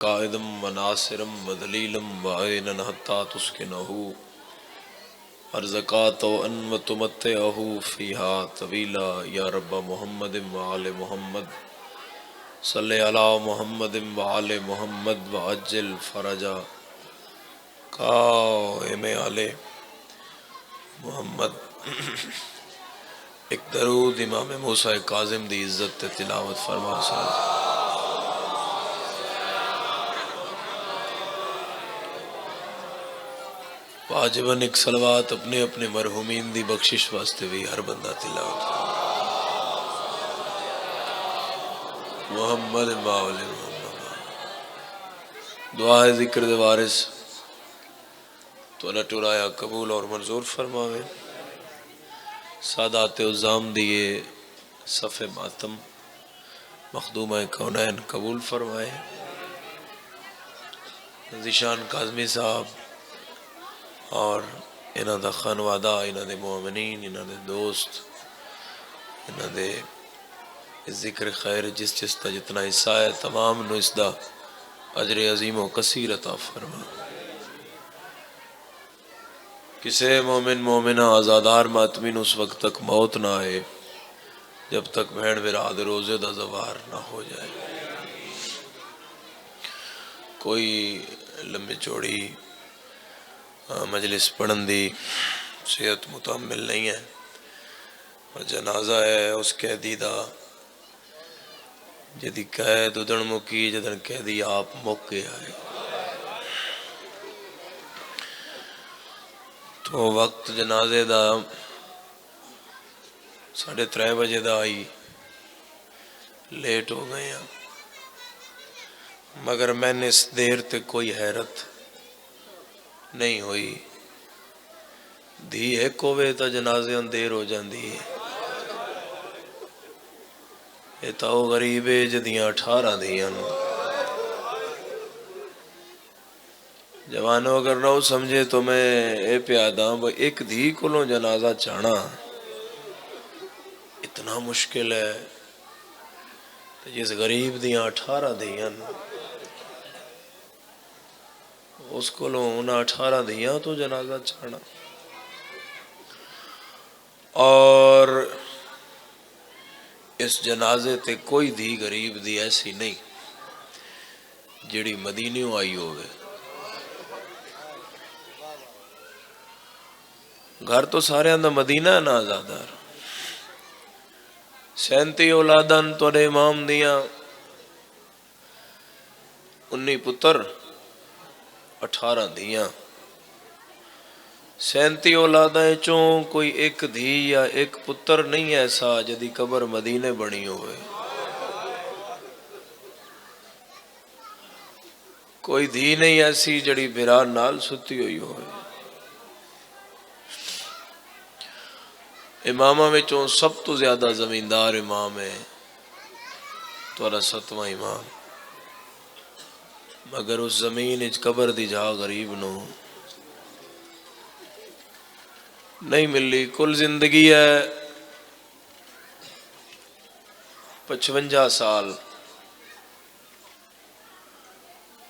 قائدم وناصرم ودلیلم وعینا حتی تسکنہ ارزقات ان وتمتعہ فیہا طویلا یا رب محمد وآل محمد صلی علی محمد وآل محمد وعجل فرجا قائم آل محمد۔ ایک درود امام موسیٰ کاظم دی عزت تلاوت فرما ساتھ۔ واجباً ایک صلوات اپنے اپنے مرحومین دی بخشش واسطے بھی ہر بندہ تلاوت محمد باول محمد۔ دعا ذکر دے وارث تو اللہ ٹرایا قبول اور منظور فرماوے۔ سادات عظام دیے صف ماتم مخدومہ کونین قبول فرمائے۔ ذیشان کاظمی صاحب اور انہاں دا خانوادہ، انہاں دے مومنین، انہاں دے دوست، انہاں دے ذکر خیر جس دا جتنا حصہ ہے تمام نو اس دا اجر عظیم و کثیر عطا فرما۔ کسے مومن مومنہ آزادار ماتمین اس وقت تک موت نہ آئے جب تک بہن براد روزے دا زوار نہ ہو جائے۔ کوئی لمبی چوڑی مجلس پڑھن دی صحت متعمل نہیں ہے، اور جنازہ ہے اس قیدی دا جدی قید ادھن مکی جدن قیدی آپ مک گیا ہے، تو وقت جنازے دا 3:30 بجے دا آئی، لیٹ ہو گئے ہیں، مگر میں نے اس دیر تے کوئی حیرت نہیں ہوئی۔ دھی ایک ہوئے تا جنازے ان دیر ہو جاندی ہے، یہ تاؤ غریبے جدیاں 18 دیاں۔ جوانوں اگر نہ سمجھے تو میں اے پیاداں وہ ایک دھی کلوں جنازہ چانا اتنا مشکل ہے، جس غریب دیاں 18 دیاں اس کو لوں انہاں 18 دیاں تو جنازہ چانا، اور اس جنازے تے کوئی دھی غریب دی ایسی نہیں جڑی مدینیوں آئی ہوگے۔ گھر تو سارے اندر مدینہ ہے نا آزادار، 37 اولادن توڑے امام دیاں، 19 پتر 18 دیاں، 37 اولادیں چوں کوئی ایک دھی یا ایک پتر نہیں ایسا جدی قبر مدینے بنی ہوئے، کوئی دھی نہیں ایسی جڑی بھرا نال ستی ہوئی ہوئے۔ امامہ میں چوں سب تو زیادہ زمیندار امام ہے توڑا 7واں امام، مگر اس زمین اچ قبر دی جا غریب نو نہیں ملی۔ کل زندگی ہے 55 سال،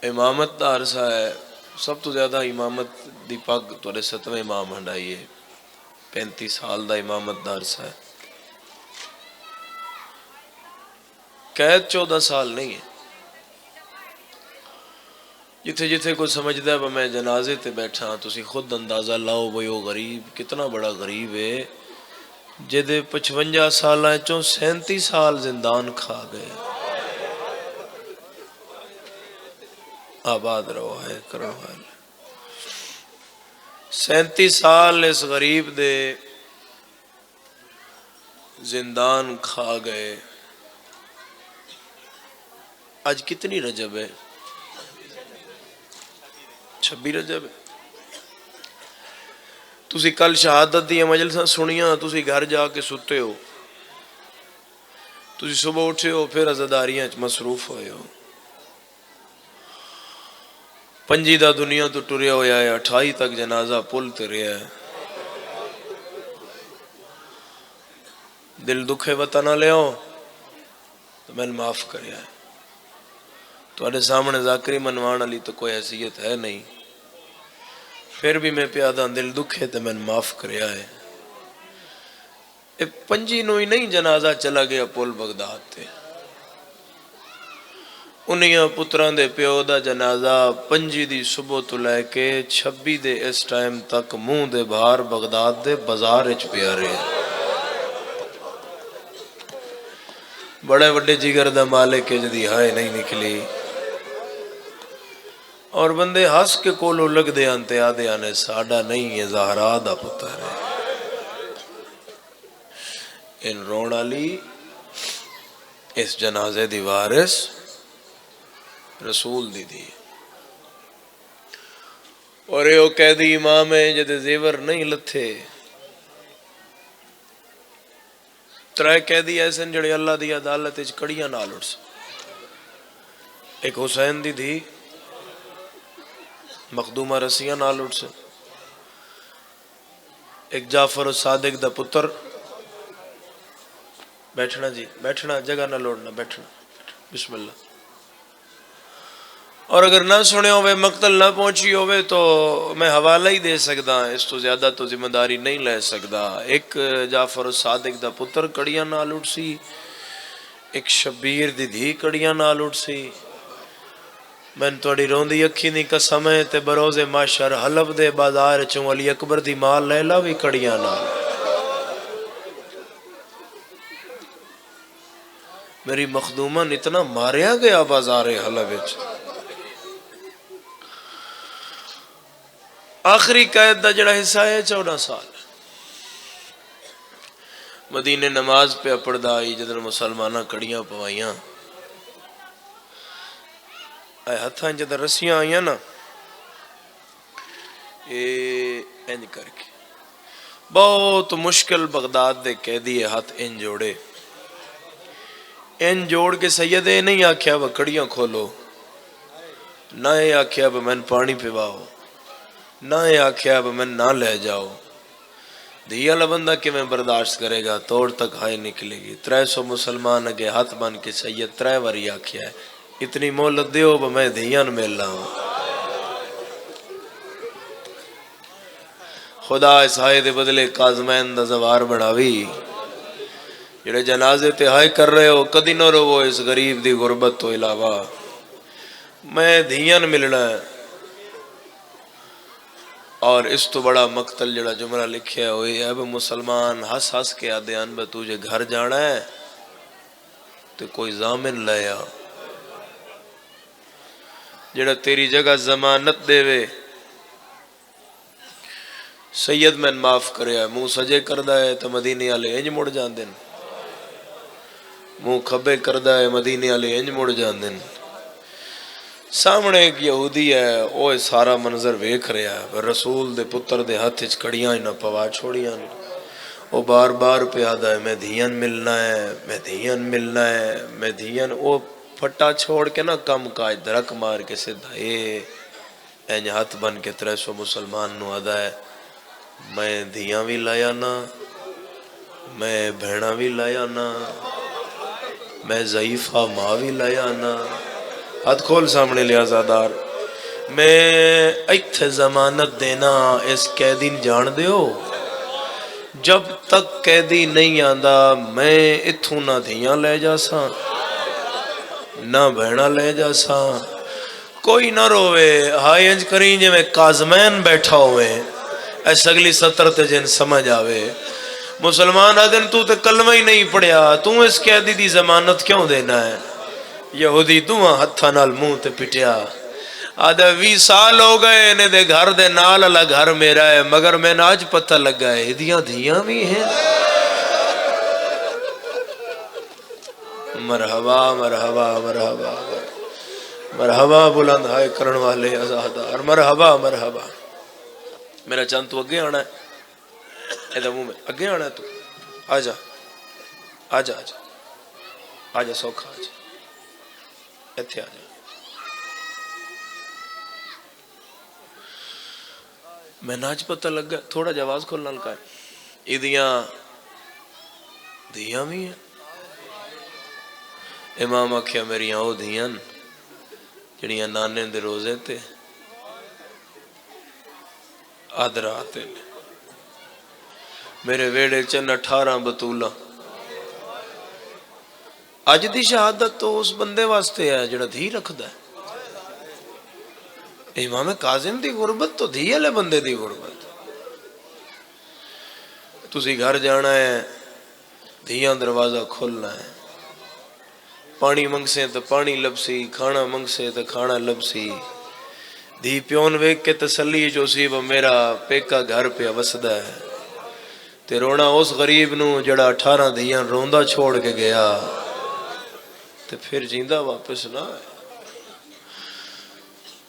امامت دا عرصہ ہے سب تو زیادہ امامت دی پگ توڑے 7ویں امام ہنڈائی ہے، 35 سال دا امامت دا عرصہ ہے۔ قید 14 سال نہیں ہے۔ جتھے جتھے کوئی سمجھدا ہے میں جنازے تے بیٹھا، تسی خود اندازہ لاؤ بھئی وہ غریب کتنا بڑا غریب ہے جدے 55 سالہ چوں 37 سال زندان کھا گئے۔ آباد رہو ہے کرو حال، 37 سال اس غریب دے زندان کھا گئے۔ آج کتنی رجب ہے؟ 26 رجب ہے۔ تسی کل شہادت دی مجلساں سنیاں، تسی گھر جا کے ستے ہو، تسی صبح اٹھے ہو پھر عزاداریاں مصروف ہوئے ہو، 5 دا دنیا تو ٹریا ہویا ہے، 28 تک جنازہ پل تے رہا ہے۔ دل دکھے وطنہ لے ہو تو میں معاف کریا ہے۔ تواڈے سامنے ذاکری منوان علی تو کوئی حیثیت ہے نہیں، پھر بھی میں پیادہ دل دکھے تے میں معاف کریا ہے۔ اے پنجی نو ہی نہیں جنازہ چلا گیا پول بغداد تے، انہیاں پتران دے پیو دا جنازہ پنجی دی صبح تو لے کے 26 دے اس ٹائم تک منہ دے باہر بغداد دے بازار اچ پیا رہے۔ بڑے وڈے جگر دا مالک جدی ہائے نہیں نکلی، اور بندے ہس کے کولو لگ دے آنتے آدھے آنے ساڑا نہیں ہے زہرا دا پتر ہے۔ ان رون علی اس جنازے دی وارث رسول دی اور یہ قیدی امام ہے جدے زیور نہیں لتھے، ترائے قیدی ایسے جڑے اللہ دی عدالت اچ کڑیاں نال اٹھ سن۔ ایک حسین دی تھی مخدومہ رسیاں نال اٹھ سن، ایک جعفر صادق دا پتر، بیٹھنا جی بیٹھنا، جگہ نہ لوڑنا، بیٹھنا بسم اللہ۔ اور اگر نہ سنے ہوئے مقتل نہ پہنچی ہوئے تو میں حوالہ ہی دے سکدا، اس تو زیادہ تو ذمہ داری نہیں لے سکدا۔ ایک جعفر صادق دا پتر کڑیاں نال اٹھ سی، ایک شبیر دی دھی کڑیاں نال اٹھ سی۔ میں توڑی روندی اکھی دی قسم ہے تے بروز معاشر حلب دے بازار چوں علی اکبر دی ماں لیلا بھی کڑیاں نال۔ میری مخدومن اتنا ماریا گیا بازار حلب وچ۔ آخری قید دا جڑا حصہ ہے 14 سال مدینے نماز پہ پڑھدا آئی، جدن مسلمانہ کڑیاں پوائیاں، اے ہتھاں جدن رسیاں آئیاں نا، اے انج کر کے بہت مشکل بغداد دے قیدی ہاتھ ان جوڑے، ان جوڑ کے سیدے نہیں آکھیا وہ کڑیاں کھولو، نہ یہ آکھیا وہ میں پانی پیواؤ، نہ یہ آکھیا وہ میں نہ لے جاؤ۔ دھیا لبندہ کہ میں برداشت کرے گا، توڑ تک ہائے نکلے گی۔ 300 مسلمان اگے ہاتھ بن کے سید 3 واری آکھیا ہے اتنی مہلت دیو وہ میں دھیان ملنا ہوں۔ خدا اس ہائے دے بدلے کاظمین دا زوار بڑھاوی، جڑے جنازے تے ہائے کر رہے ہو کدی نہ رو اس غریب دی غربت تو علاوہ، میں دھیان ملنا ہے۔ اور اس تو بڑا مقتل جڑا جملہ لکھیا ہوئی ہے، اب مسلمان ہس ہس کے آدھیان بے تجھے گھر جانا ہے تو کوئی ضامن لیا جڑا تیری جگہ ضمانت دے وے۔ سید میں معاف کریا، منہ سجے کردہ ہے تو مدینے والے انج مڑ جان دن، منہ کھبے کردہ ہے مدینے والے انج مڑ جان دن۔ سامنے ایک یہودی ہے، وہ سارا منظر ویکھ رہا ہے، رسول دے پتر دے ہاتھ وچ کڑیاں نہ پوا چھوڑیاں، وہ بار بار پہ آدھا ہے میں دھیان ملنا ہے، میں دھیان ملنا ہے، میں دھیان۔ وہ پھٹا چھوڑ کے نا کم کاج درک مار کے سدھا انج ہاتھ بن کے 300 مسلمان نو آدھا ہے میں دھیاں بھی لایا نا، میں بھیڑا بھی لایا نا، میں ضعیفہ ماں بھی لایا نا۔ ہاتھ کھول سامنے لیازادار، میں ایتھے ضمانت دینا اس قیدی جان دیو، جب تک قیدی نہیں آندا میں اتھوں نہ دھیاں لے جا ساں نہ بہنا لے جا ساں۔ کوئی نہ روے، ہائی انج کریں جے میں کاظمین بیٹھا ہوئے، ایس اگلی سطر تے جن سمجھ آوے۔ مسلمان آدن تو تے کلمہ ہی نہیں پڑھیا، تو اس قیدی دی ضمانت کیوں دینا ہے؟ یہودی دعا ہتھا نال منہ تے پٹیا، آدھا 20 سال ہو گئے انہیں دے گھر دے نال اللہ گھر میرا ہے، مگر میں نے آج پتہ لگا ہے ہدیاں دھیاں بھی ہیں۔ مرحبا مرحبا مرحبا مرحبا بلند ہائے کرن والے ازادار، مرحبا مرحبا۔ میرا چند تو اگے آنا ہے، ایدہ منہ میں اگے آنا ہے، تو آجا آجا آجا آجا سوکھا آجا ایتھے آجا۔ میں ناچ پتہ لگ گیا، تھوڑا جواز کھولنا لکا ہے، ایدیاں دھیاں بھی ہیں۔ امام آکھیا میری آؤ دھیاں، جڑیاں نانے دے روزے تے اد رات میرے ویڑے چن 18 بطولہ. اج دی شہادت تو اس بندے واسطے ہے جڑا دھی رکھدا ہے. امام کاظم دی غربت تو دھی والے بندے دی غربت. تسی گھر جانا ہے دھیاں دروازہ کھولنا ہے. پانی منگسے تو پانی لبسی، کھانا منگسے تو کھانا لبسی. دھی پیون ویک کے تسلی جو سی وہ میرا پیکا گھر پہ وسدا ہے. تے رونا اس غریب نو جڑا 18 دھیاں روندا چھوڑ کے گیا تے پھر جیندہ واپس نہ آئے.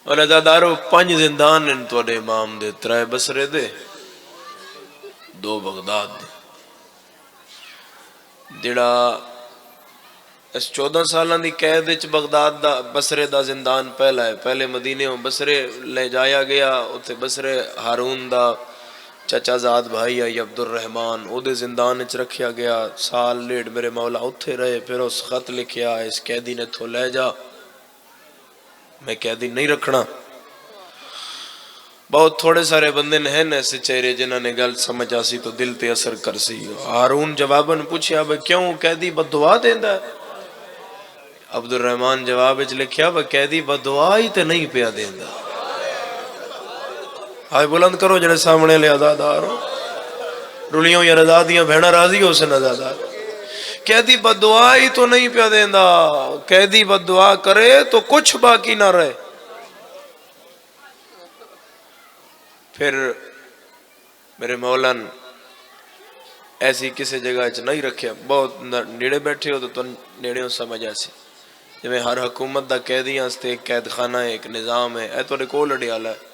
اور ازادارو 5 زندان ان توڑے امام دے، 3 بصرے دے، 2 بغداد دے. جڑا اس 14 سالاں دی قید وچ بغداد دا بصرے دا زندان پہلا ہے. پہلے مدینے بصرے لے جایا گیا. اتھے بصرے ہارون دا چچا زاد بھائی آئی عبد الرحمن او دے زندان وچ رکھیا گیا. 1.5 سال میرے مولا اتھے رہے. پھر اس خط لکھیا اس قیدی نے تھو لے جا، میں قیدی نہیں رکھنا. بہت تھوڑے سارے بندے ہیں ایسے چہرے جنہاں نے گل سمجھ آسی تو دل تے اثر کرسی. ہارون جواباً پوچھیا بھئی کیوں قیدی بددعا دیندا ہے؟ عبد الرحمن جواب وچ لکھیا بھئی قیدی بددعا ہی تے نہیں پیا دیندا. ہائے بلند کرو جڑے سامنے لے آزادار ہو رلیوں یا رضا دیاں بہنا راضی ہو سن آزادار. قیدی بددعا ہی تو نہیں پیا دیندا. قیدی بددعا کرے تو کچھ باقی نہ رہے. پھر میرے مولا ایسی کسی جگہ چ نہیں رکھیا. بہت نیڑے بیٹھے ہو تو نیڑے سمجھ آسی جویں ہر حکومت دا قیدیاں واسطے ایک قید خانہ ہے، ایک نظام ہے. اے تواڈے کول اڈیالہ ہے.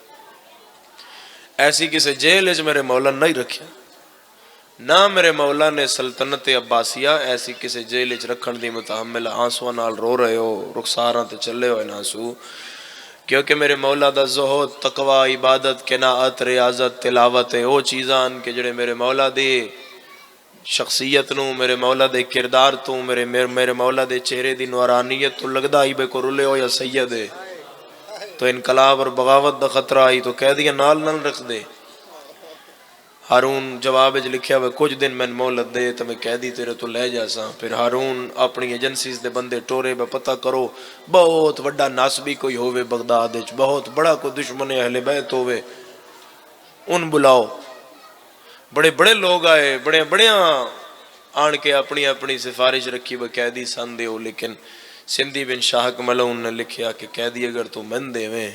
ایسی کسی جیل وچ میرے مولا نہیں رکھیا. نہ میرے مولا نے سلطنت عباسیہ ایسی کسی جیل وچ رکھن دی متحمل. آنسواں نال رو رہے ہو، رخساراں تے چلے ہوئے آنسو، کیونکہ میرے مولا دا زہد، تقوی، عبادت، قناعت، ریاضت، تلاوت ہے. او چیزاں کہ جڑے میرے مولا دی شخصیت نو، میرے مولا دے کردار تو، میرے مولا دے چہرے دی نورانیت تو لگدا ہی بے کو رلے ہو یا سید ہے تو انقلاب اور بغاوت دا خطرہ آئی تو قیدیاں نال نال رکھ دے. ہارون جواب وچ لکھیا ہوئے کچھ دن میں مہلت دے تو میں قیدی تیرے تو لے جاساں. پھر ہارون اپنی ایجنسیز دے بندے ٹورے میں پتہ کرو بہت وڈا ناسبی کوئی ہوئے بغداد وچ، بہت بڑا کوئی دشمن اہل بیت ہوئے، ان بلاؤ. بڑے بڑے لوگ آئے، بڑے بڑیاں آن کے اپنی اپنی سفارش رکھی وہ قیدی سن دے ہو. لیکن سندھی بن شاہک ملعون نے لکھیا کہ قیدی اگر تو من دے میں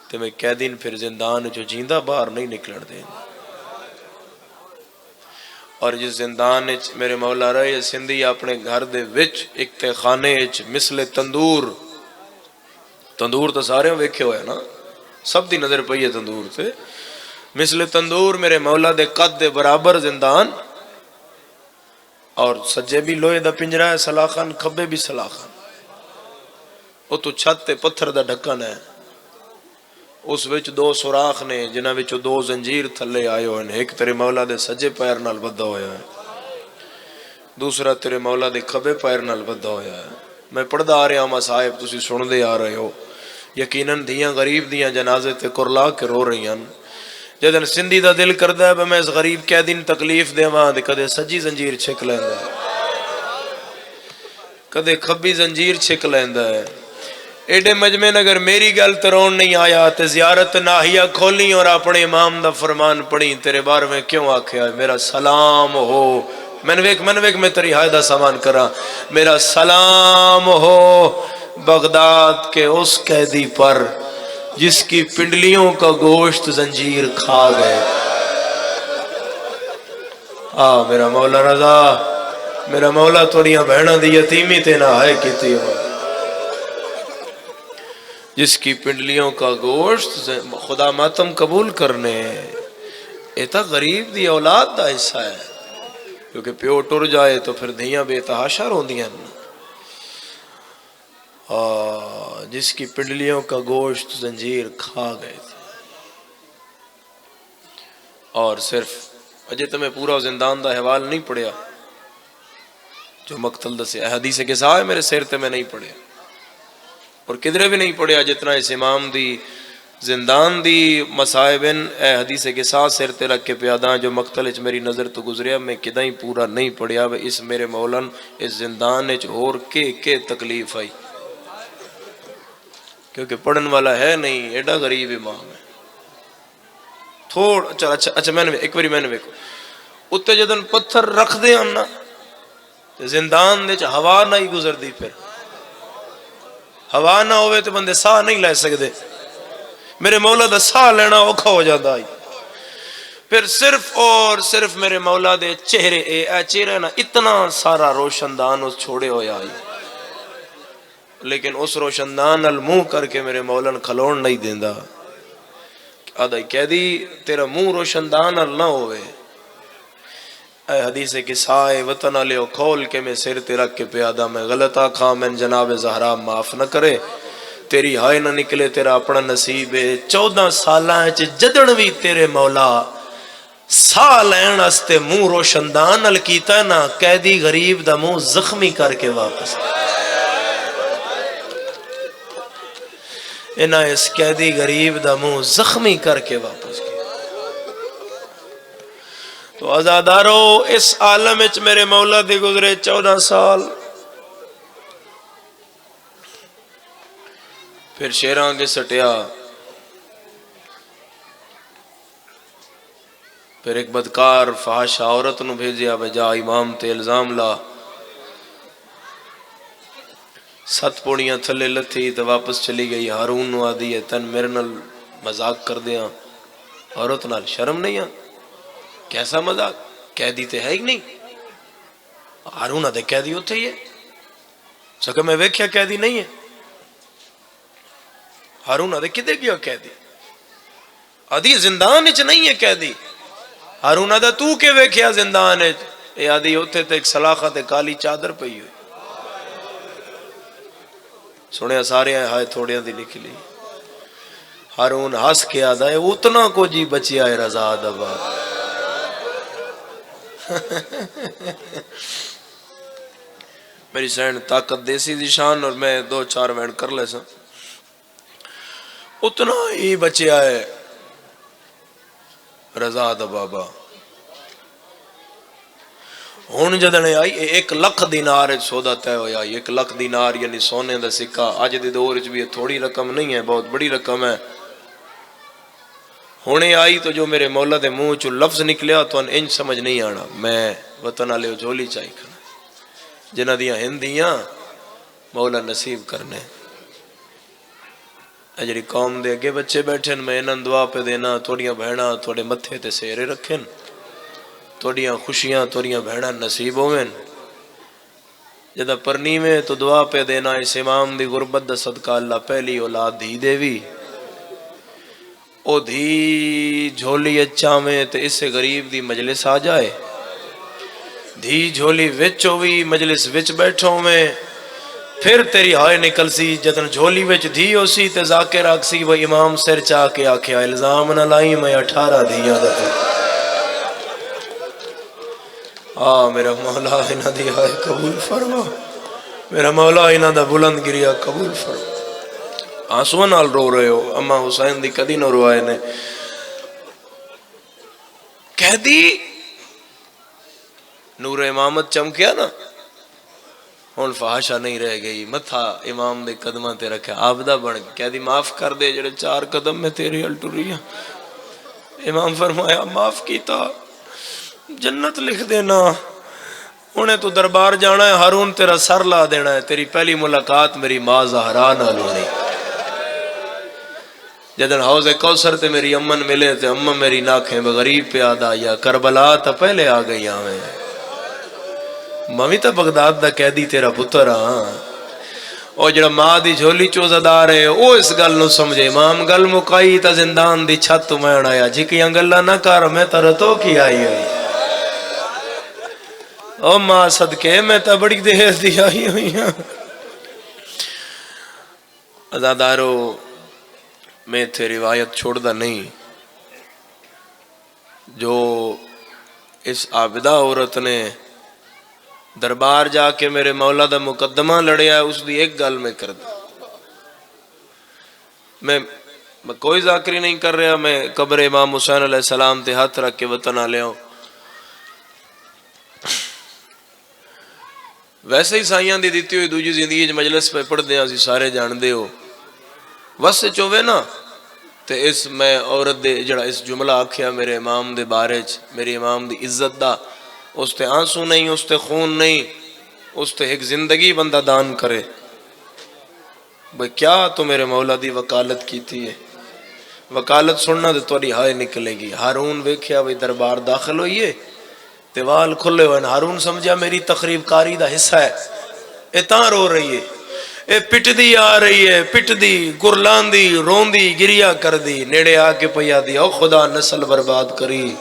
تو میں قیدین پھر زندان جو جیندہ باہر نہیں نکلن دیں. اور جس زندان میرے مولا رہے سندھی اپنے گھر دے وچ ایک تے خانے وچ مثل تندور تو سارے ویکھے ہوئے نا، سب دی نظر پئی ہے تندور تے. مثل تندور میرے مولا دے قد دے برابر زندان، اور سجے بھی لوہے دا پنجرا ہے سلاخن، کھبے بھی سلاخن. او تو چھت تے پتھر دا ڈھکن ہے، اس وچ 2 سوراخ نے جنہاں وچوں 2 زنجیر تھلے آئے ہوئے ہیں. ایک تیرے مولا دے سجے پیر نال بدھا ہویا ہے، دوسرا تیرے مولا دے کھبے پیر نال بدھا ہویا ہے. میں پڑھدا آ رہا ہوں صاحب، تسی سن دے آ رہے ہو. یقیناً دھیاں غریب دیاں جنازے تے کرلا کے رو رہی ہیں. جدن سندھی دا دل کردا ہے میں اس غریب قیدی نوں تکلیف دیواں تے کدے سجی زنجیر چھک لیندا ہے، کدے کھبی زنجیر چھک لیندا ہے. ایڈے مجمع اگر میری گل ترون نہیں آیا تے زیارت ناہیہ کھولی اور اپنے امام دا فرمان پڑھی. تیرے بارے میں کیوں آکھیا میرا سلام ہو، من ویک میں تیری حائدہ سامان کرا. میرا سلام ہو بغداد کے اس قیدی پر جس کی پنڈلیوں کا گوشت زنجیر کھا گئے. میرا مولا رضا، میرا مولا توڑیاں بہناں دی یتیمی تے نہ ہے کیتی ہو، جس کی پنڈلیوں کا گوشت خدا ماتم قبول کرنے. یہ تو غریب دی اولاد دا حصہ ہے، کیونکہ پیو ٹر جائے تو پھر دھیاں بے تحاشا روندیاں. جس کی پنڈلیوں کا گوشت زنجیر کھا گئے تھے. اور صرف اجے تو میں پورا زندان دا حوال نہیں پڑھیا جو مقتل دسے، حدیث کے ساتھ میرے سیر تے میں نہیں پڑھیا. اور کدھرے بھی نہیں پڑھیا جتنا اس امام دی زندان دی مصائبن اے حدیث کے ساتھ سر تے رکھ کے پیاداں جو مقتل اچ میری نظر تو گزریا میں کدہ ہی پورا نہیں پڑھیا وہ اس میرے مولن اس زندان اچ اور کے تکلیف آئی کیونکہ پڑھن والا ہے نہیں ایڈا غریب امام ہے تھوڑا اچھا میں نے ایک باری میں نے ویکھو اتنے جدن پتھر رکھ دے نا زندان دے ہوا نہ ہی گزر دی پھر ہوا نہ ہوئے تو بندے ساہ نہیں لے سکتے میرے مولا دا ساہ لینا اوکھا ہو جاتا ہے پھر صرف اور صرف میرے مولا دے چہرے نا اتنا سارا روشندان اس چھوڑے ہویا آئی لیکن اس روشندان المنہ کر کے میرے مولا کھلون نہیں دیندہ آدھا کہہ دی تیرا منہ روشندان ال نہ ہوئے اے حدیث کی سائے وطن علیہ کھول کے میں سر تے رکھ کے پیادہ میں غلطہ کھا میں جناب زہرا معاف نہ کرے تیری ہائے نہ نکلے تیرا اپنا نصیب ہے 14 سالاں جدن بھی تیرے مولا سا لین استے منہ روشندان ال کیتا نا قیدی غریب دا منہ زخمی کر کے واپس انہاں اس قیدی غریب دا منہ زخمی کر کے واپس کیا تو آزادارو اس عالم اچ میرے مولا دے گزرے 14 سال پھر شیران کے سٹیا پھر ایک بدکار فحش عورت نو بھیجیا بجا امام تے الزام لا 7 پوڑیاں تھلے لتھی تو واپس چلی گئی ہارون نو آدھی ہے تن میرے نال مذاق کر دیا عورت نال شرم نہیں آ کیسا مذاق قیدی تے ہے ہی نہیں ہارون آدھے قیدی ہوتے ہی ہے سکہ میں ویکھیا قیدی نہیں ہے ہارون آدھے کدے گیا قیدی آدھی زندان اچ نہیں ہے قیدی ہارون آدھے تو کے ویکھیا زندان اچ اے آدھی ہوتے تے ایک سلاخت کالی چادر پئی ہوئی سنے سارے آئے ہائے تھوڑے دی نکلی ہارون ہس کے آدھا ہے اتنا کو جی بچیا ہے رضا دبا میری سین طاقت دیسی دی شان اور میں 2-4 وین کر لے سا اتنا ہی بچیا ہے رضا دا بابا ہون جدنے آئی 1 لکھ دینار سودا تے ہویا 1 لکھ دینار یعنی سونے دا سکہ آج دے دور وچ بھی تھوڑی رقم نہیں ہے بہت بڑی رقم ہے ہونے آئی تو جو میرے مولا دے منہ چو لفظ نکلیا تو انج سمجھ نہیں آنا میں وطن علیہ جھولی چاہی کھنا جنہ دیاں ہندیاں مولا نصیب کرنے اجری قوم دے اگے بچے بیٹھن میں انہاں دعا پہ دینا تھوڑیاں بہنا تھوڑے متھے تے سیرے رکھن تھوڑیاں خوشیاں تھوڑیاں بہنا نصیب ہوئن جدہ پرنی میں تو دعا پہ دینا اس امام دی غربت دا صدقہ اللہ پہلی اولاد دھی دے بھی او دھی جھولی اچھا میں تے اس سے غریب دی مجلس آ جائے دھی جھولی وچ ہوئی مجلس وچ بیٹھوں میں پھر تیری ہائے نکل سی جدن جھولی وچ دھی ہو سی تے ذاکر آگ سی وہ امام سر چاہ کے آکھیا الزام نہ لائی میں 18 دھیاں دا میرا مولا انہ دی ہائے قبول فرما میرا مولا انہ دا بلند گریا قبول فرما آنسوہ نال رو رہے ہو اما حسین دی کدی نہ روائے نے کہہ دی نور امامت چمکیا نا ہون فحاشا نہیں رہ گئی متھا امام دے قدمہ تے رکھا آبدہ بڑھ گئی کہہ دی معاف کر دے جڑے 4 قدم میں تیری الٹو رہی ہیں امام فرمایا معاف کیتا جنت لکھ دینا انہیں تو دربار جانا ہے ہارون تیرا سر لا دینا ہے تیری پہلی ملاقات میری ماں زہرا نال ہونی جدن حوض کوثر تے میری امن ملے تے امن میری ناکھیں بغریب پہ آدھا یا کربلا تا پہلے آ گئی آمیں ممی تا بغداد دا قیدی تیرا پتر ہاں او جڑا ماں دی جھولی چوزدار ہے او اس گل نو سمجھے امام گل مکائی تا زندان دی چھت میں آیا جھکیاں گلہ نہ کر میں ترتو کی آئی ہوئی او ماں صدقے میں تا بڑی دیر دی آئی ہوئی ہاں ازادارو میں تھے روایت چھوڑ دا نہیں جو اس عابدہ عورت نے دربار جا کے میرے مولا دا مقدمہ لڑیا ہے اس دی ایک گل میں کر دا میں کوئی ذاکری نہیں کر رہا، میں قبر امام حسین علیہ السلام تے ہاتھ رکھ کے وطن آ لیا ہوں. ویسے ہی سائیاں دی دیتی ہوئی دوجی زندگی مجلس پہ پڑھ دیا سی سارے جان دے ہو وس چوے نا. تے اس میں عورت دے جڑا اس جملہ آکھیا میرے امام دے بارے چ، میرے امام دی عزت دا، اس تے آنسو نہیں، اس تے خون نہیں، اس تے ایک زندگی بندہ دان کرے. بھئی کیا تو میرے مولا دی وکالت کیتی ہے. وکالت سننا تے توڑی ہائے نکلے گی. ہارون ویکھیا بھئی دربار داخل ہوئیے تے وال کھلے ہوئے. ہارون سمجھا میری تقریب کاری دا حصہ ہے، اے تاں رو رہی ہے، اے پٹ دی آ رہی ہے، پٹ دی گرلان دی رون دی گریا کر دی. نیڑے آ کے پیا دی او خدا نسل برباد کری،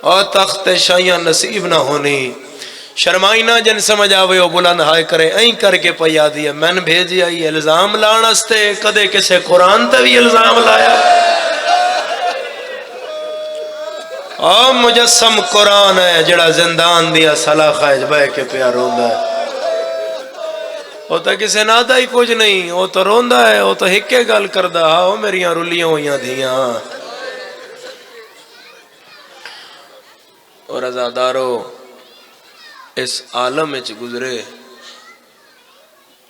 او تخت شایاں نصیب نہ ہونی. شرمائی نہ جن سمجھ آوے او بلند ہائے کرے این کر کے پیا دی. میں نے بھیجی آئی الزام لان استے، کدے کسے قرآن تے بھی الزام لایا. او مجسم قرآن ہے جڑا زندان دیا سلاخہ بہ کے پیا روندا ہے. وہ تو کسے نادا ہی کچھ نہیں، وہ تو روندا ہے، وہ تو ہکے گل کردا. او میریاں رلیاں ہویاں دھیاں. اور ازادارو اس عالم وچ گزرے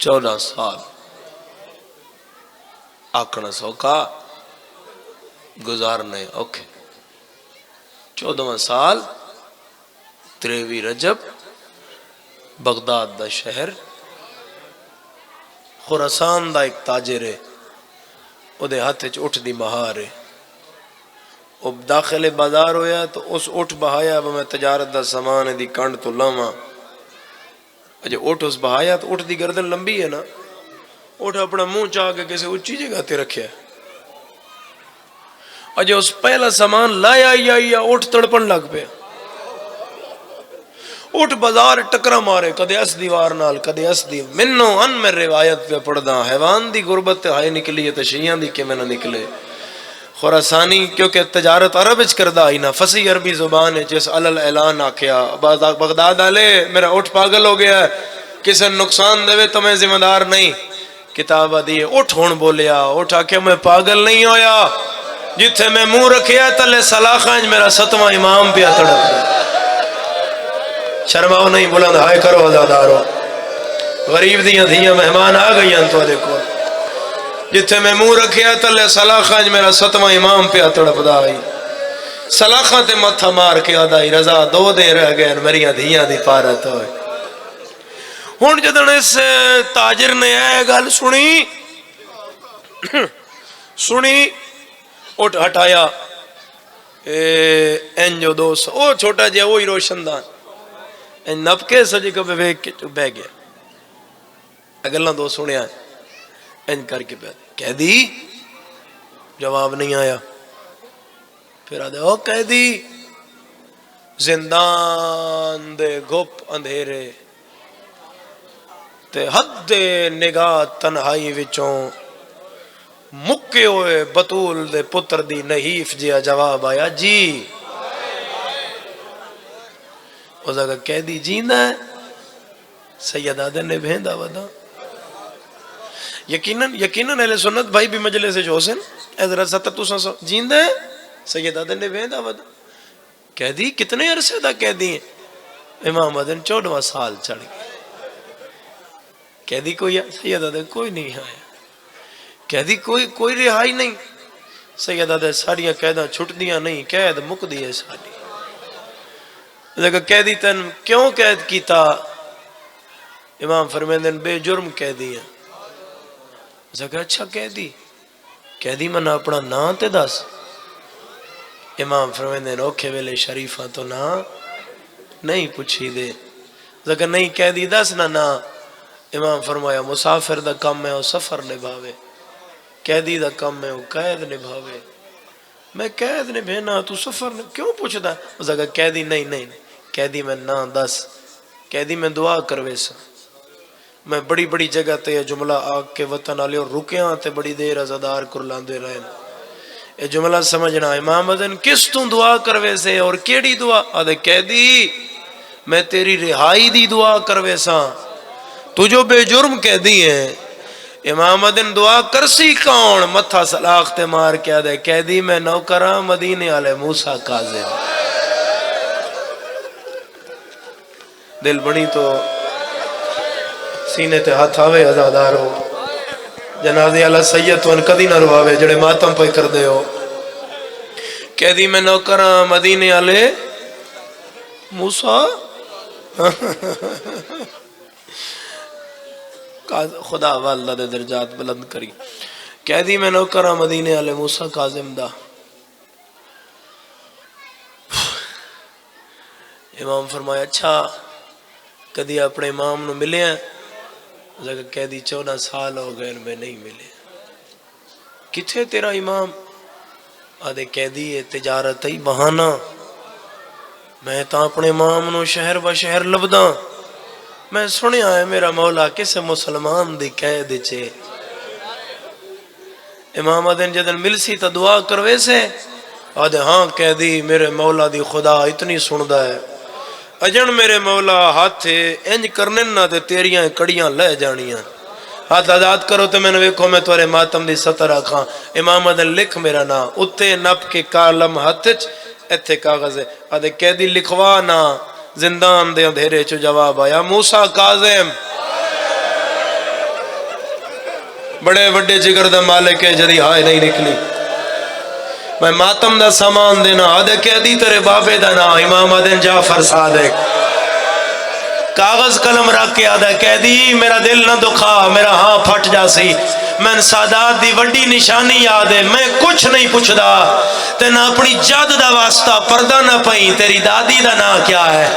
14 سال. آکھنا سوکھا، گزارنے اوکھے. 14واں سال 23 رجب، بغداد دا شہر، خراسان دا ایک تاجر ہے، او دے ہاتھ وچ اٹھ دی مہار ہے. او داخل بازار ہویا تو اس اٹھ بہایا میں تجارت دا سامان دی کنڈ تو لاواں. اجے اٹھ اس بہایا تو اٹھ دی گردن لمبی ہے نا، اٹھ اپنا منہ چاہ کے کسی اچھی جگہ تے رکھیا. اجے اس پہلا سامان لایا یا اٹھ تڑپن لگ پہ. اٹھ بازار ٹکرا مارے، کدے اس دیوار نال کدے اس دی. منو ان میں روایت پہ پڑھدا حیوان دی غربت تے ہائے نکلی ہے تے شیعاں دی کہ میں نہ نکلے. خراسانی کیونکہ تجارت عرب وچ کردا ہی نہ، فصیح عربی زبان ہے جس علل اعلان آکھیا بغداد والے میرا اٹھ پاگل ہو گیا ہے، کسے نقصان دے تو میں ذمہ دار نہیں. کتاب دی اٹھ ہون بولیا، اٹھ آکھے میں پاگل نہیں ہویا، جتھے میں منہ رکھیا تلے سلاخاں میرا 7واں امام پیا تڑپ. شرماؤ نہیں، بلند ہائے کرو ازادارو. غریب دیاں دھیاں مہمان آ گئیاں تو دیکھو، جتھے میں منہ رکھیا تلے سلاخاں میرا 7واں امام پیا تڑپ دائی. سلاخاں تے متھا مار کے آدائی رضا 2 دن رہ گئے میریاں دھیاں دی پارت ہوئے. ہون جدن اس تاجر نے اے گل سنی اٹھ ہٹایا جو دوست او چھوٹا جہا وہی روشن دان نپ کے سجے کبھی ویک کے بہ گیا. اگلا دو سنیا این کر کے پہ کہہ دی، جواب نہیں آیا. پھر آدھے او کہہ دی، زندان دے گھپ اندھیرے تے حد نگاہ تنہائی وچوں مکے ہوئے بطول دے پتر دی نحیف جیا جواب آیا جی. اس کا کہہ دی جیندہ ہے. سید آدھے نے بھیندا ودا یقیناً اہل سنت بھائی بھی مجلس سے حسن حضرت ستر تو سو جیندہ ہے. سید آدھے نے بھیندا ودا کہہ دی کتنے عرصے دا کہہ دی. امام آدھے 14واں سال چڑھ گئے. کہہ دی کوئی سید آدھے کوئی نہیں آیا. کہہ دی کوئی رہائی نہیں. سید آدھے ساڑیاں قیداں چھٹ دیاں نہیں، قید مک دیئے ساڑی. کہہ دی تن کیوں قید کیتا؟ امام فرمیندن بے جرم کہہ دیا. اچھا کہہ دی من اپنا نا تے دس. امام فرمیندن اوکھے ویلے شریفہ تو نا نہیں پوچھی دے. نہیں کہہ دی دس نا. امام فرمایا مسافر دا کم ہے وہ سفر نبھاوے، قیدی دا کم ہے وہ قید نبھاوے. میں قید نبھینا تو سفر کیوں پوچھتا؟ کہہ دی نہیں کہہ دی میں نا دس. کہہ دی میں دعا کروے سا. میں بڑی بڑی جگہ تے یہ جملہ آگ کے وطن آلے اور رکیاں تے بڑی دیر ازادار کرلان دے رہے. یہ جملہ سمجھنا امام ادن کس تو دعا کروے سے اور کیڑی دعا؟ آدھے کہہ دی میں تیری رہائی دی دعا کروے سا. تجھو بے جرم کہہ دی ہیں، امام دن دعا کرسی کون متھا سلاخ تے مار کے دے قیدی میں نوکراں مدینے والے موسیٰ کاظم دل بنی تو سینے تے ہاتھ آوے عزادارو جنازے اللہ سید تو ان کدی نہ رواوے جڑے ماتم پہ کر دے ہو قیدی میں نوکراں مدینے والے موسیٰ خدا والدہ دے درجات بلند کری قیدی میں نوکراں مدینے والے موسیٰ کاظم دا امام فرمایا اچھا کدی اپنے امام نو ملے ہیں جگہ قیدی 14 سال ہو گئے میں نہیں ملے کتھے تیرا امام آدھے قیدی تجارت ہی بہانہ میں تا اپنے امام نو شہر و شہر لبدا میں سنیا ہے میرا مولا کسے مسلمان دی قید چے امام آدھن جدن مل سی تا دعا کروے سے آدھے ہاں قیدی میرے مولا دی خدا اتنی سندہ ہے اجن میرے مولا ہاتھ انج کرنے نہ تے تیریاں کڑیاں لے جانیاں ہاتھ آزاد کرو تے میں نے ویکھو میں تورے ماتم دی سطر آکھاں امام آدھن لکھ میرا نا اتے نپ کے کالم ہاتھ ایتھے کاغذ ہے آدھے قیدی لکھوا نا زندان دے اندھیرے چو جواب آیا موسیٰ کاظم بڑے وڈے جگر دا مالک ہے جدی ہائے نہیں نکلی میں ماتم دا سامان دینا آدھے قیدی تیرے بابے دا نا امام آدھن جعفر صادق کاغذ قلم رکھ کے آدھے قیدی میرا دل نہ دکھا میرا ہاں پھٹ جا سی میں سادات دی وڈی نشانی یاد ہے میں کچھ نہیں پوچھ دا تے نہ اپنی جد دا واسطہ پردہ نہ پئی تیری دادی دا نا کیا ہے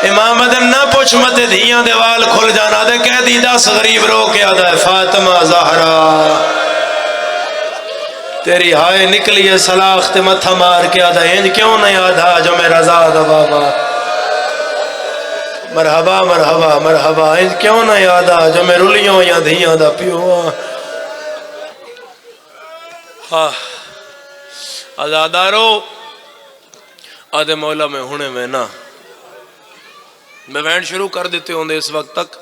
امام ادن نہ پوچھ مت دھیاں دے وال کھل جانا دے قیدی 10 غریب رو کے آدھا ہے فاطمہ زہرا تیری ہائے نکلی ہے سلاخ تے متھا مار کے آدھا ہے انج کیوں نہیں آدھا جو میرا زادہ بابا مرحبا مرحبا مرحبا انج کیوں نہیں آدھا جو میں رلیوں یا دھیاں دا پیو آزادارو آدھے مولا میں ہونے میں نا میں وین شروع کر دیتے ہوں دے اس وقت تک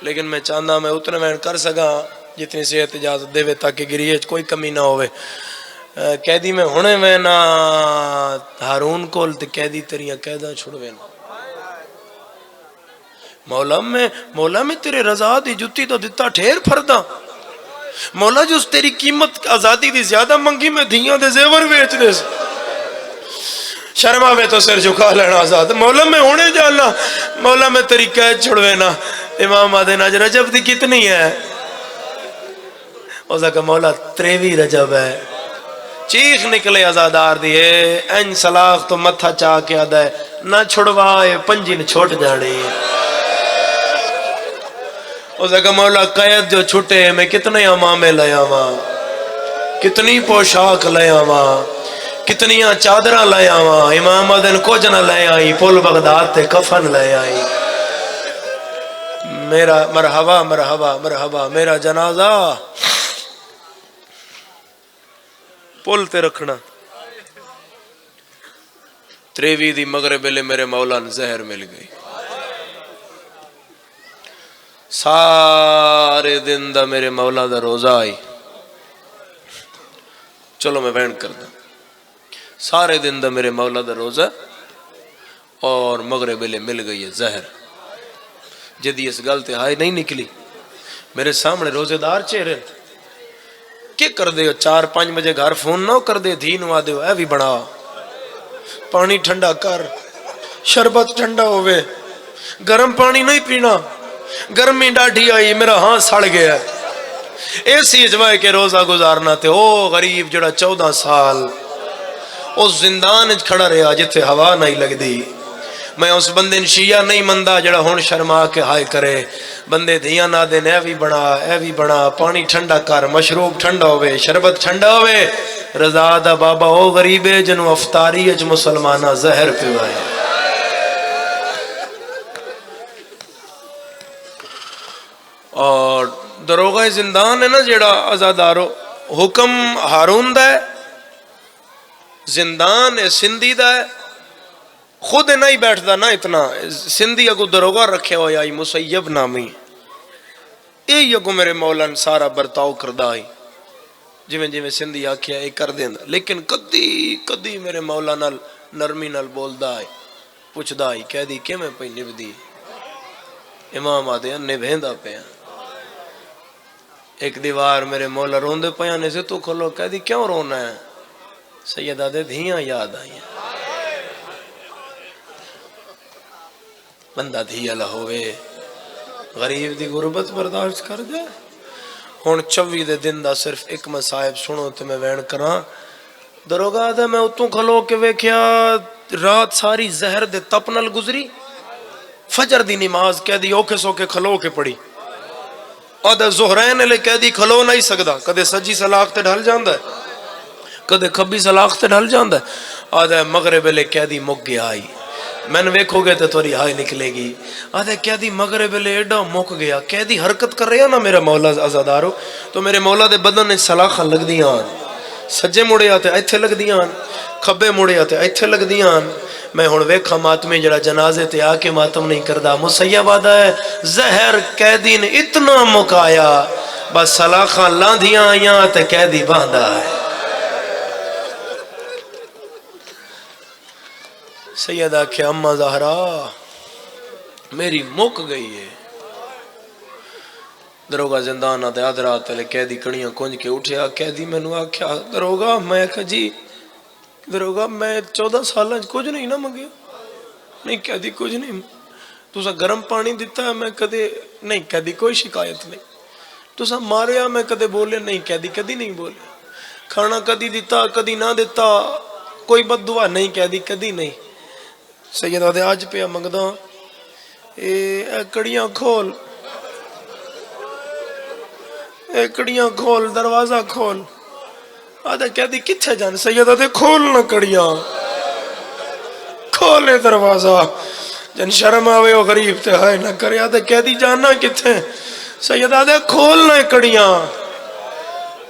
لیکن میں چاہنا میں اتنے وین کر سکا جتنی صحت اجازت دے وے تاکہ گریے کوئی کمی نہ ہوئے قیدی میں ہونے میں نا ہارون کول تے قیدی تیریاں قیدہ چھوڑوے نا مولا میں تیرے رضا دی جتی تو دیتا ٹھیر پھردہ مولا جو تیری قیمت آزادی دی زیادہ منگی میں دھیاں دے زیور ویچ دے شرما میں تو سر جھکا لینا آزاد مولا میں ہونے جانا مولا میں تیری قید چھڑوے نا امام آدھن آج رجب دی کتنی ہے اوزا کہ مولا 23 رجب ہے چیخ نکلے آزادار دیئے این سلاخ تو متھا چاہ کے آدھا ہے نہ چھڑوائے پنجین چھوٹ جاڑے اوزا کہ مولا قید جو چھوٹے میں کتنے امامے لے آواں کتنی پوشاک لے آواں کتنیاں چادرہ لے آواں امام آدھن کچھ نہ لے آئی پول بغداد تے کفن لے آئی میرا مرحبا مرحبا مرحبا میرا جنازہ پول تے رکھنا 23 دی مغرب لے میرے مولا نے زہر مل گئی سارے دن دا میرے مولا دا روزہ آئی چلو میں وینڈ کر دوں سارے دن دا میرے مولا دا روزہ اور مغرب لے مل گئی ہے زہر جدی اس گلتے ہائے نہیں نکلی میرے سامنے روزے دار چہرے کیا کر دے 4-5 بجے گھر فون نہ کر دے دھی نوا دے اے بھی بڑا پانی ٹھنڈا کر شربت ٹھنڈا ہوئے گرم پانی نہیں پینا گرمی ڈاڑھی آئی میرا ہاں سڑ گیا ایسی اجوائے کے روزہ گزارنا تے او غریب جڑا 14 سال اس زندان کھڑا رہا جتے ہوا نہیں لگ دی میں اس بندے شیعہ نہیں مندہ جڑا ہون شرما کے ہائے کرے بندے دھیاں نہ دین اے بھی بنا پانی ٹھنڈا کر مشروب ٹھنڈا ہوئے شربت ٹھنڈا ہوئے رضا دا بابا او غریبے جنو افطاری اج مسلمانہ زہر پیوائے اور دروغہ زندان ہے نا جڑا آزادارو حکم ہارون دا ہے زندان ہے سندھی دا ہے خود نہیں بیٹھتا نا اتنا سندھی اگو دروغہ رکھے ہوئے آئی مسیب نامی یہ اگوں میرے مولا نے سارا برتاؤ کردا ہی جویں جویں سندھی آکھیا یہ کر دیندا، لیکن کدی کدی میرے مولا نال نرمی نال بولدا ہے، پوچھدا ہی کہہ دی کیویں پئی نبدی امام آدے نبھیندا پیا۔ ایک دیوار میرے مولا روندے پیاں نے سے تو کھلو کہہ دی کیوں رونا ہے؟ سید آدے دھیاں یاد آئیں، بندہ دھیا لہ ہوئے غریب دی غربت برداشت کر جائے۔ ہون 24 دے دن دا صرف ایک مصائب سنو تے میں وین کراں۔ دروگا آدھا میں اتوں کھلو کے ویکھیا رات ساری زہر دے تپ نال گزری، فجر دی نماز کہہ دی اوکھے سوکھے کھلو کے پڑی، آدھا زہرین لے کہہ دی کھلو نہیں سکدا، کدے سجی سلاخ تے ڈھل جاندہ ہے کدے کھبی سلاخ تے ڈھل جاندہ ہے، آدھا مغرب لے کہہ دی مک گیا آئی، میں نے ویکھو گے تو توری ہائی نکلے گی، آدھے کہہ دی مغرب لے ایڈا مک گیا، کہہ دی حرکت کر رہا نا میرا مولا عزادارو، تو میرے مولا دے بدن نے سلاخہ لگ دیاں، سجے مڑے آتے ایتھے لگ دیاں، کھبے مڑے آتے ایتھے لگ دیاں، میں ہن ویکھا ماتمی جڑا جنازے تے آکے ماتم نہیں کردہ، مسیب آدھا ہے زہر قیدی نے اتنا مکایا بس سلاخہ لاندیاں آیاں تے قیدی باندھا ہے۔ سیدہ کہ اماں زہرا میری مک گئی ہے۔ دروگا زندان آتے آدھرات لے قیدی کڑیاں کنج کے اٹھیا، قیدی میں نو آکھیا دروگا میں کہا جی دروگا میں 14 سالہ کچھ نہیں نہ منگیا، نہیں قیدی کچھ نہیں، تو سا گرم پانی دیتا ہے میں کدے نہیں، قیدی کوئی شکایت نہیں، تو سا ماریا میں کدے بولے نہیں، قیدی کدی نہیں بولے، کھانا کدی دیتا کدی نہ دیتا، کوئی بد دعا نہیں، قیدی کدی نہیں۔ سیدہ دے آج پہ منگدا اے کڑیاں کھول، اے کڑیاں کھول، دروازہ کھول، آدھا قیدی کتھے جان؟ سیدہ دے کھول نہ کڑیاں، کھولے دروازہ، جن شرم آوے وہ غریب تے ہائے نہ کرے، آدھا قیدی جاننا کتھے؟ سیدہ دے کھول نہ کڑیاں،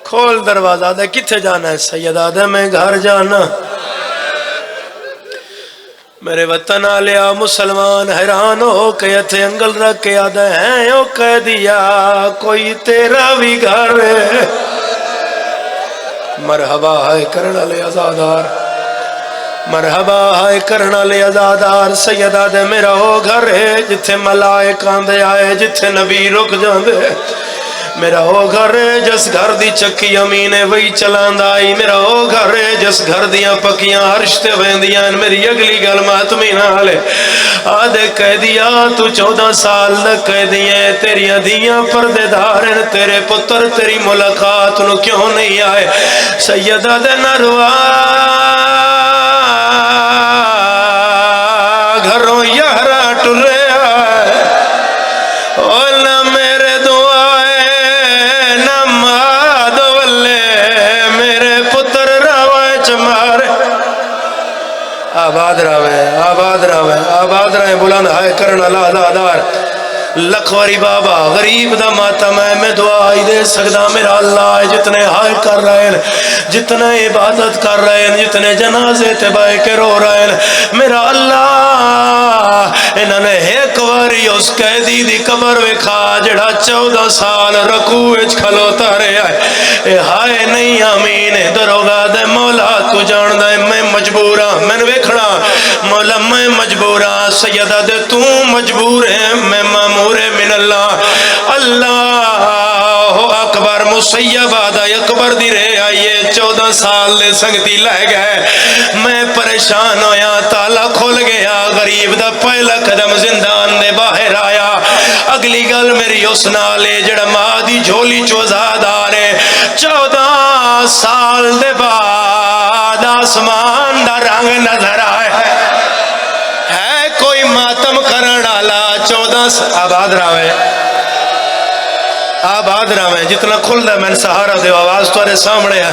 کھول دروازہ، آدھا کتھے جانا ہے؟ سیدہ دے میں گھر جانا۔ میرے وطن آلیا مسلمان حیران ہو کے اتھے انگل رکھ کے آدھا ہیں او قیدیا کوئی تیرا بھی گھر ہے، مرحبا ہے کرنا لے ازادار، مرحبا ہے کرنا لے ازادار۔ سیدہ دے میرا ہو گھر ہے جتھے ملائک آندے آئے، جتھے نبی رک جاندے، میرا ہو گھر ہے جس گھر دی چکی امین وہی چلاند آئی، میرا ہو گھر ہے جس گھر دیاں پکیاں ہرشتے ویندیاں، میری اگلی گل ماتمی نالے آدھے قیدیا تو 14 سال نہ قیدیاں، تیریاں دیاں پردے دارن، تیرے پتر تیری ملاقات نو کیوں نہیں آئے؟ سیدہ دے نروا گھروں یہرا ٹرے آئے، اولا میرے دعائے نماد والے میرے پتر روائے چمارے، آباد راوے آباد راوے آباد راوے بلند ہائے کرنا لازادار لکھواری بابا غریب دا ماتم ہے، میں دعائی دے سکتا میرا اللہ جتنے ہائے کر رہے ہیں، جتنے عبادت کر رہے ہیں، جتنے جنازے تے بائے کے رو رہے ہیں، میرا اللہ انہوں نے ایک واری اس قیدی دی قبر وکھا جڑا 14 سال رکوع کھلوتا رہا ہے، اے ہائے نہیں آمین دروگا دے مولا تو جان دے میں مجبورا، میں نے ویکھنا مولا میں مجبورا، سیدہ دے تو مجبور ہے، میں مامور من اللہ، اللہ اکبر مسیب آدھا اکبر دی رہے آئیے 14 سال لے سنگتی لے گئے، میں پریشان ہویا تالا کھول گیا، غریب دا پہلا قدم زندان دے باہر آیا، اگلی گل میری اس نالے جڑا ماں دی جھولی چوزاد آرے 14 سال دے بعد آسمان دا رنگ نظر آئے، ہے کوئی ماتم کرن آلا 14 آباد راوے آباد راوے جتنا کھل دا میں سہارا دے آواز توارے سامنے ہے،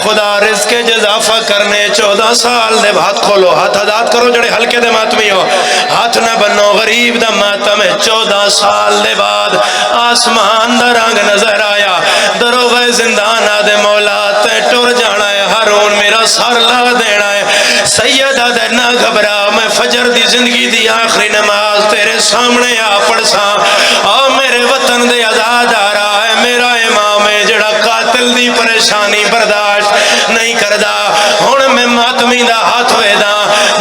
خدا رزق جزافہ کرنے 14 سال دے ہاتھ کھولو، ہاتھ حداد کرو جڑے ہلکے دے ماتمی ہو، ہاتھ نہ بنو غریب دا ماتم ہے 14 سال دے بعد آسمان دا رنگ نظر آیا، دروغہ زندان آدھے مولا تے ٹور جانا ہے، ہارون میرا سر لا دینا ہے، سیدہ دے نہ گھبرا میں فجر دی زندگی دی آخری نماز تیرے سامنے آ پڑھسا او میرے وطن دے آزادارا ہے میرا امام ہے جڑا قاتل دی پریشانی برداشت نہیں کردا ہن میں ماتمی دا ہاتھ ویدا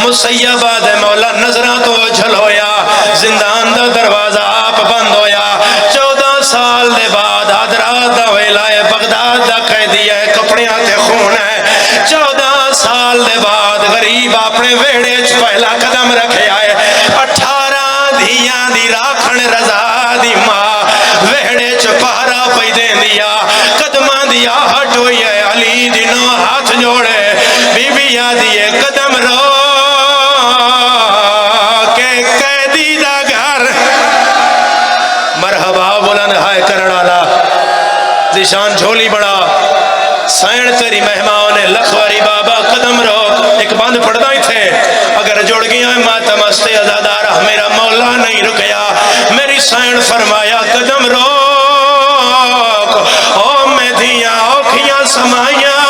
مسیبہ دے مولا نظراں تو جھلویا زندان دا دروازہ آپ بند ہویا 14 سال دے بعد حضرات دا ویلا ہے بغداد دا قیدی ہے کپڑیاں تے خون ہے 14 سال دے بعد غریب اپنے ویڑے چ پہلا قدم رکھے آئے 18 دھیاں دی راکھن رضا دی ماں ویڑے چ پہرا پئی دیندیا قدماں دی آہٹ ہوئی ہے علی دنوں ہاتھ جوڑے بی بی آدھی ہے قدم رو کے قیدی دا گھر مرحبا بلند ہائے کرڑالا ذیشان جھولی بڑا سائن تیری مہمان لکھواری بابا قدم رو ایک بند پڑھنا ہی تھے اگر جڑ گیا ہے ماتم استے ازادارہ میرا مولا نہیں رکیا میری سائن فرمایا قدم رو او میں دھیاں اوکھیاں سمائیاں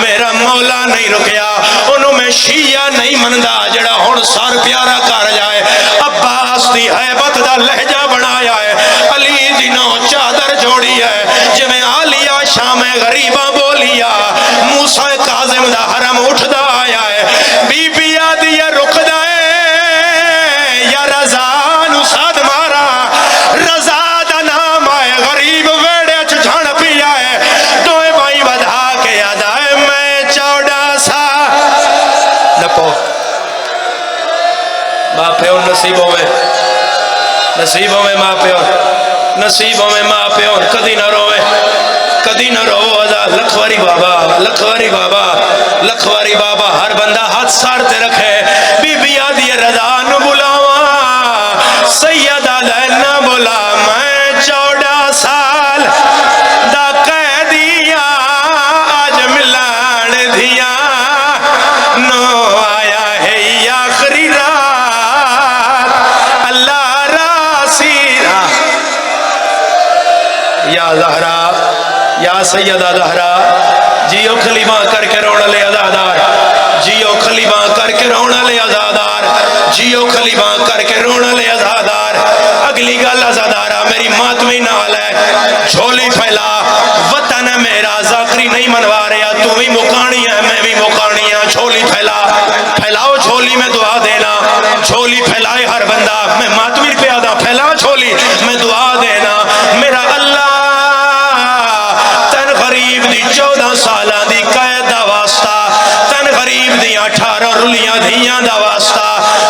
میرا مولا نہیں رکیا انہوں میں شیعہ نہیں مندہ جڑا ہون سار پیارا کر جائے عباس دی حیبت دا لہجہ بنایا ہے علی دنوں چادر جوڑی ہے جمیں آلیا شام غریبہ بولیا موسیٰ کاظم دا حرم اٹھ دا آیا ہے بی بی آدھی رک دائے یا رضا نساد مارا رضا دا نام آئے غریب ویڑے چھڑ پیا ہے دوئے بھائی ودھا کے یاد آئے میں 14 سا نپو ماں پیون نصیبوں میں ماں پیون نصیبوں میں ماں پیون کدی نہ روئے کدی نہ رو ازا لکھواری بابا لکھواری بابا لکھواری بابا ہر بندہ ہاتھ سارتے رکھے بی بی آدھی رضا نو بلاواں سیدہ نہ بلا میں 14 سال دا قیدیاں آج ملان دھیاں نو آیا ہے آخری رات اللہ راسیرہ یا زہرا یا سیدہ زہرا جیو خلیبہ کر کے رونا لے ازادار جیو خلیبہ کر کے رونا لے ازادار جیو خلیبہ کر کے رونا لے ازادار اگلی گل ازادارہ میری ماتمی نال ہے جھولی پھیلا وطن میرا ذاکری نہیں منوا رہا تو بھی مکانی ہے میں بھی مکانی ہے جھولی پھیلا پھیلاؤ جھولی میں دعا دینا جھولی پھیلائے ہر بندہ میں ماتمی پیادہ پھیلا جھولی میں دعا دینا میرا اللہ غریب دی 14 سالہ دی قید دا واسطہ تن غریب دی 18 رلیاں دھیاں دا واسطہ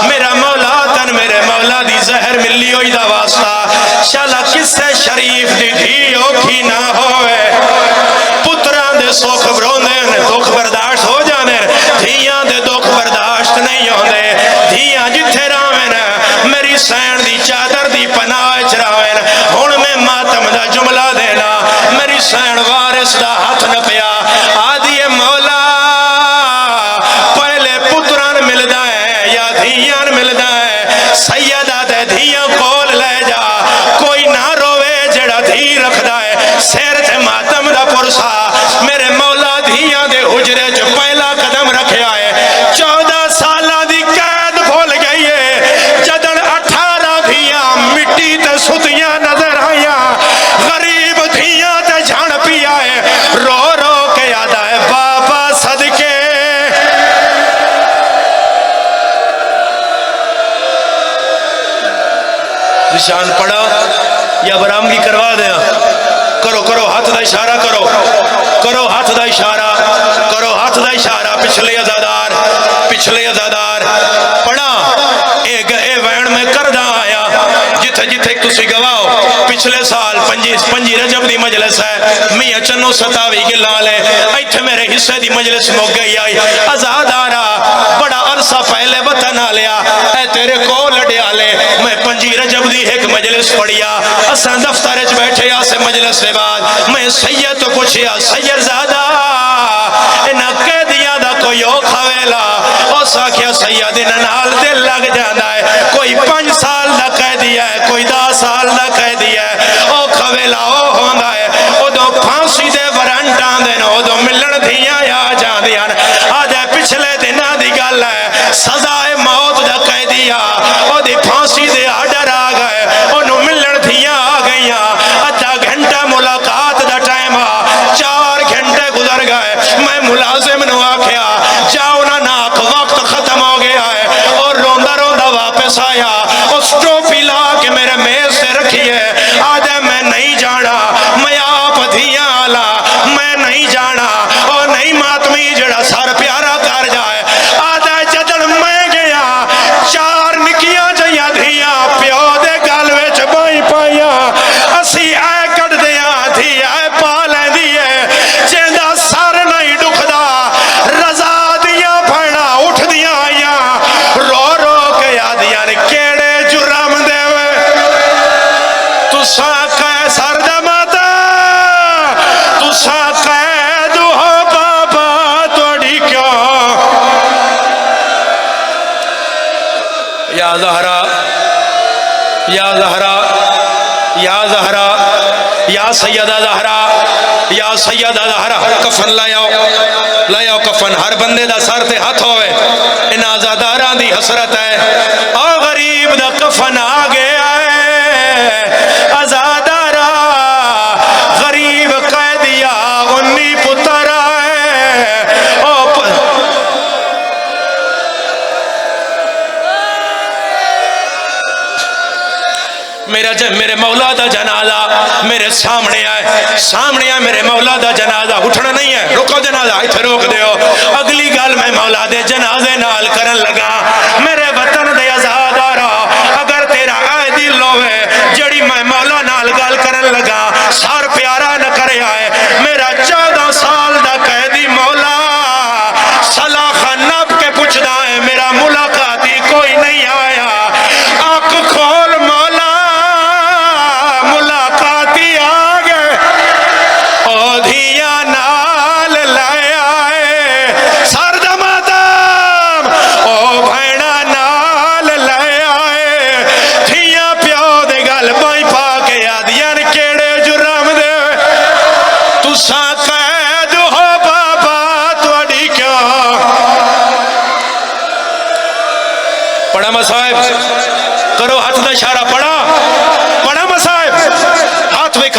میرا مولا تن میرے مولا دی زہر ملی ہوئی دا واسطہ شالا کس سے شریف دی دھی اوکھی نہ ہوئے پتران دے سوکھ بروندے دکھ برداشت ہو جانے دھیاں دے دکھ برداشت نہیں ہوندے دھیاں جتھے راوین میری سین دی چادر دی پناہ چراوین ہون میں ماتم دا جملہ دینا میری سین وارث دا ہاتھ نہ پیا آدھی مولا پہلے پتران ملدا ہے یا دھیان ملدا ہے سیدہ دے دھیاں کول لے جا کوئی نہ روے جڑا دھی رکھدا ہے سیر تے ماتم دا پرسا میرے مولا دھیاں دے حجرے جو پہلا قدم رکھیا ہے 14 سالہ دی قید بھول گئی ہے جدن 18 دھیاں مٹی تے ستیاں نظر آیاں غریب دھیاں تے جھان پیا ہے رو رو کے یاد آئے بابا صدقے نشان پڑا یا برامگی کروا دیا کرو ہاتھ دا اشارہ کرو ہاتھ دا اشارہ کرو ہاتھ دا اشارہ پچھلے ازادار پڑا اے وین میں کردہ آیا جتھے تسی گواؤ پچھلے سال پنجی رجب دی مجلس ہے میاں چنو ستاوی کے لالے ایتھے میرے حصے دی مجلس مو گئی آئی ازادارہ بڑا عرصہ پہلے وطن آلیا اے تیرے کو لڑے آلے میں پنجی رجب دی ایک مجلس پڑھیا اسان دفتر اچ بیٹھے آسے مجلس سے بعد میں سید تو پوچھیا سید زادہ انہا قیدیاں دا کوئی او کھویلا او ساکھیا سید انہا دل لگ جاندہ ہے کوئی 5 سال دا قیدی ہے کوئی 10 سال دا قیدی ہے او کھویلا او ہوندہ ہے او دو پھانسی دے ورنٹان دے نو دو ملن دھیاں یا جان دیاں آجے پچھلے دن وسایا اس ٹوپی لا کے میرے میز سے رکھی ہے آدھے میں نہیں جانا میں آپ دھیاں آلا میں نہیں جانا اور نہیں ماتمی جڑا سر پیارا کر جائے آدھے جدن میں گیا چار نکیاں جیاں دھیاں پیو دے گل وچ بائی پائیاں اسی اے کٹ دیاں دھی اے پا لیں دیئے جیندہ سر نہیں ڈکھدا رضا دیاں بھیڑا اٹھ دیاں آیاں رو رو کے آدیاں نے کیڑے جرم دے ہوئے تو ساکھے سر دماتا تو ساکھے دو بابا توڑی کیوں یا زہرا یا زہرا یا زہرا یا سیدہ زہرا یا سیدہ زہرا کفن لائے آؤ کفن ہر بندے دا سر تے ہاتھ ہوئے ان آزاداراں دی حسرت ہے او غریب دا کفن آگے آئے آزادارا غریب قیدیا غنی پتر آئے میرے مولا دا جنازہ میرے سامنے آئے میرے مولا دا جنازہ اٹھنا نہیں ہے رکو جنازہ اتھے روک دیو اگلی گل میں مولا دے جنازے نال کرن لگا میرے وطن دے آزادارا اگر تیرا اے دل ہوئے جڑی میں مولا نال گل کرن لگا سار پیارا نہ کرے آئے میرا 14 سال دا قیدی مولا سلاخہ نب کے پوچھ دائیں میرا ملاقاتی کوئی نہیں آیا آنکھ کھول مولا ملاقاتی آگے اودھیاں نال لائے آئے سر دمادام او بھیڑا نال لائے آئے دھیاں پیو دے گل بائی پا کے آدیاں کیڑے جرم دے تو ساں قید ہو بابا توڑی کیا پڑھا مصائب کرو ہاتھ دا اشارہ پڑھا مصائب ہاتھ میں